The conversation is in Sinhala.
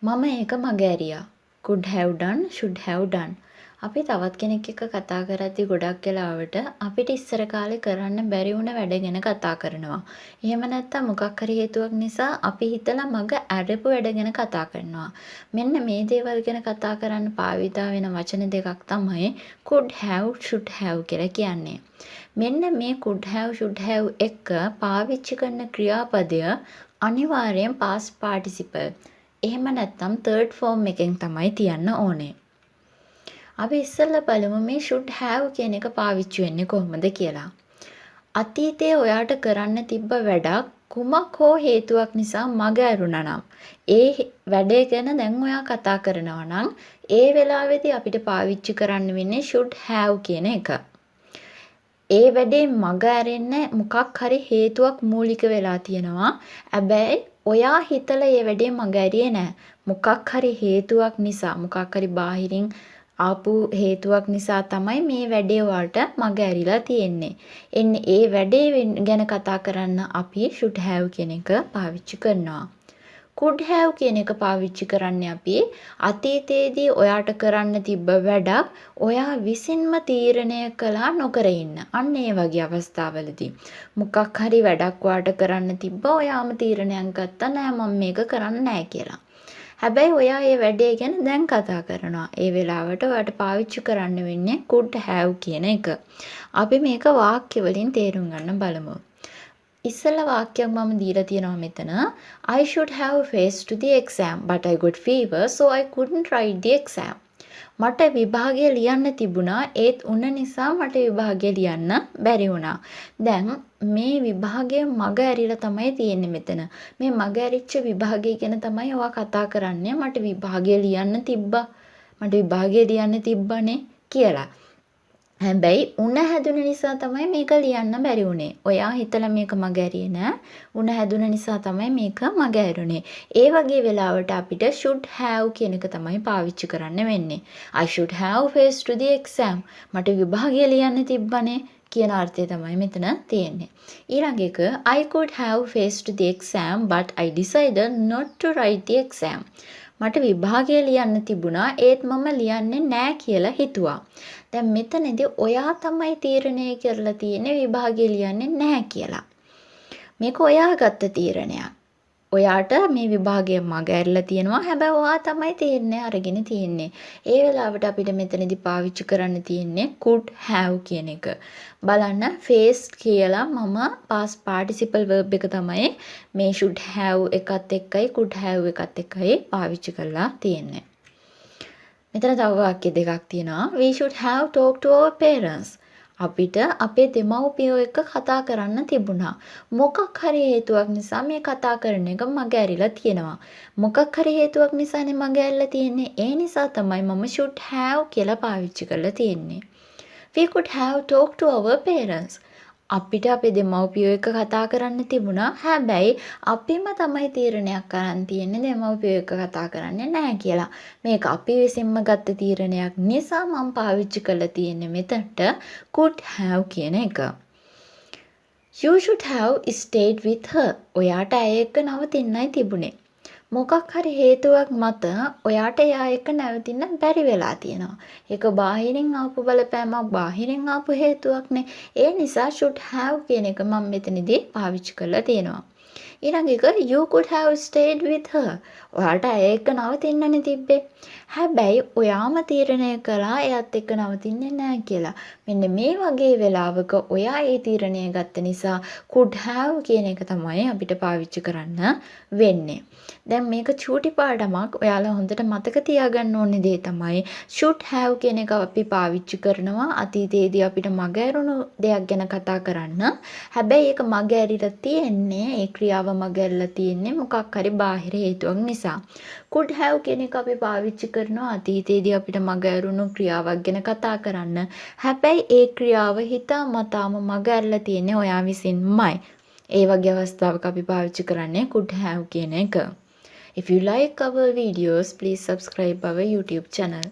මම ඒක මගහැරියා. could have done, should have done. අපි තවත් කෙනෙක් එක්ක කතා කරද්දී ගොඩක් වෙලාවට අපිට ඉස්සර කාලේ කරන්න බැරි වුණ වැඩ ගැන කතා කරනවා. එහෙම නැත්නම් මොකක් හරි හේතුවක් නිසා අපි හිතලා මග ඇරපු වැඩ ගැන කතා කරනවා. මෙන්න මේ දේවල් ගැන කතා කරන්න භාවිතා වෙන වචන දෙකක් තමයි could have, should have කියලා කියන්නේ. මෙන්න මේ could have, should have එක පාවිච්චි කරන ක්‍රියාපදය අනිවාර්යෙන් past participle. එහෙම නැත්නම් third form එකෙන් තමයි තියන්න ඕනේ. අපි ඉස්සෙල්ලා බලමු මේ should have කියන එක පාවිච්චි වෙන්නේ කොහොමද කියලා. අතීතයේ ඔයාට කරන්න තිබ්බ වැඩක් කුමක් හෝ හේතුවක් නිසා මග ඇරුණා නම් ඒ වැඩේ ගැන දැන් ඔයා කතා කරනවා නම් ඒ වෙලාවේදී අපිට පාවිච්චි කරන්න වෙන්නේ should have කියන එක. ඒ වැඩේ මග ඇරෙන්න මොකක් හරි හේතුවක් මූලික වෙලා තියෙනවා. හැබැයි ඔයා හිතලා ඒ වැඩේ මග ඇරියේ නැහැ. මොකක් හරි හේතුවක් නිසා මොකක් හරි බාහිරින් ආපු හේතුවක් නිසා තමයි මේ වැඩේ වලට මග ඇරිලා තියෙන්නේ. එන්නේ ඒ වැඩේ ගැන කතා කරන්න අපි should have කියන එක පාවිච්චි කරනවා. could have කියන එක පාවිච්චි කරන්නේ අපි අතීතයේදී ඔයාට කරන්න තිබ්බ වැඩක් ඔයා විසින්ම තීරණය කළා නොකර ඉන්න. අන්න ඒ වගේ අවස්ථාවලදී මොකක් හරි වැඩක් ඔයාට කරන්න තිබ්බ ඔයාම තීරණයක් ගත්තා නෑ මම මේක කරන්නේ නෑ කියලා. හැබැයි ඔයා ඒ වැඩේ ගැන දැන් කතා කරනවා. ඒ වෙලාවට ඔයාට පාවිච්චි කරන්න වෙන්නේ could have කියන එක. අපි මේක වාක්‍ය වලින් තේරුම් ගන්න බලමු. ඉස්සෙල්ලා වාක්‍යයක් මම දීලා තියෙනවා මෙතන. I should have faced the exam but I got fever so I couldn't write the exam. මට විභාගය ලියන්න තිබුණා ඒත් උණ නිසා මට විභාගය ලියන්න බැරි වුණා. දැන් මේ විභාගය මග ඇරිලා තමයි තියෙන්නේ මෙතන. මේ මග ඇරිච්ච විභාගය ගැන තමයි ඔයා කතා කරන්නේ. මට විභාගය ලියන්න තිබ්බා. මට විභාගය ලියන්න තිබ්බනේ කියලා. හැබැයි උණ හැදුන නිසා තමයි මේක ලියන්න බැරි වුනේ. ඔයා හිතලා මේක මග ඇරියේ නෑ. උණ හැදුන නිසා තමයි මේක මග ඇරුනේ. ඒ වගේ වෙලාවට අපිට should have කියන එක තමයි පාවිච්චි කරන්න වෙන්නේ. I should have faced the exam. මට විභාගය ලියන්න තිබ්බනේ කියන අර්ථය තමයි මෙතන තියෙන්නේ. ඊළඟ එක I could have faced the exam but I decided not to write the exam. මට විභාගය ලියන්න තිබුණා ඒත් මම ලියන්නේ නෑ කියලා හිතුවා. දැන් මෙතනදී ඔයා තමයි තීරණය කරලා තියෙන්නේ විභාගය ලියන්නේ නැහැ කියලා. මේක ඔයා ගත්ත තීරණයක්. ඔයාට මේ විභාගය මග ඇරලා තියෙනවා. හැබැයි ඔයා තමයි තීරණය අරගෙන තියෙන්නේ. ඒ වෙලාවට අපිට මෙතනදී පාවිච්චි කරන්න තියෙන්නේ could have කියන එක. බලන්න face කියලා මම past participle verb එක තමයි මේ should have එකත් එක්කයි could have එකත් එක්කයි පාවිච්චි කරලා තියෙන්නේ. මෙතන තව වාක්‍ය දෙකක් තියෙනවා. We should have talked to our parents. අපිට අපේ දෙමව්පියෝ එක්ක කතා කරන්න තිබුණා. මොකක් හරි හේතුවක් නිසා මේ කතා කරන එක මග ඇරිලා තියෙනවා. මොකක් හරි හේතුවක් නිසානේ මග ඇරිලා තියෙන්නේ. ඒ නිසා තමයි මම should have කියලා පාවිච්චි කරලා තියෙන්නේ. We could have talked to our parents. අපිට අපේ දෙමව්පියෝ එක්ක කතා කරන්න තිබුණා. හැබැයි අපිම තමයි තීරණයක් අරන් තියෙන්නේ දෙමව්පියෝ එක්ක කතා කරන්නේ නැහැ කියලා. මේක අපි විසින්ම ගත්ත තීරණයක් නිසා මම පාවිච්චි කරලා තියෙන්නේ මෙතනට could have කියන එක. You should have stayed with her. ඔයාට ඇය එක්ක නවතින්නයි තිබුණේ. මොකක් හරි හේතුවක් මත ඔයාට එයා එක්ක නැවතින්න බැරි වෙලා තියෙනවා. ඒක බාහිරින් ආපු බලපෑමක් බාහිරින් ආපු හේතුවක්නේ. ඒ නිසා should have කියන එක මම මෙතනදී පාවිච්චි කරලා තියෙනවා. ඊළඟ එක you could have stayed with her. ඔයාට ඇය එක්ක නවතින්නනේ තිබ්බේ. හැබැයි ඔයාම තීරණය කළා එයාත් එක්ක නවතින්නේ නැහැ කියලා. මෙන්න මේ වගේ වෙලාවක ඔයා ඒ තීරණය ගත්ත නිසා could have කියන එක තමයි අපිට පාවිච්චි කරන්න වෙන්නේ. දැන් මේක චූටි පාඩමක්. ඔයාලා හොඳට මතක තියාගන්න ඕනේ දේ තමයි should have කියන එක අපි පාවිච්චි කරනවා අතීතයේදී අපිට මග ඇරුණු දෙයක් ගැන කතා කරන්න. හැබැයි ඒක මග ඇරිලා තියෙන්නේ ඒ ක්‍රියාව මග ඇරිලා තියෙන්නේ මොකක් හරි බාහිර හේතුවක් නිසා. could have කියන එක අපි පාවිච්චි කරනවා අතීතයේදී අපිට මග ඇරුණු ක්‍රියාවක් ගැන කතා කරන්න. හැබැයි ඒ ක්‍රියාව හිතාමතාම මග ඇරිලා තියෙන්නේ ඔයා විසින්මයි. ඒ වගේ අවස්ථාවක අපි පාවිච්චි කරන්නේ could have කියන එක. If you like our videos, please subscribe our YouTube channel.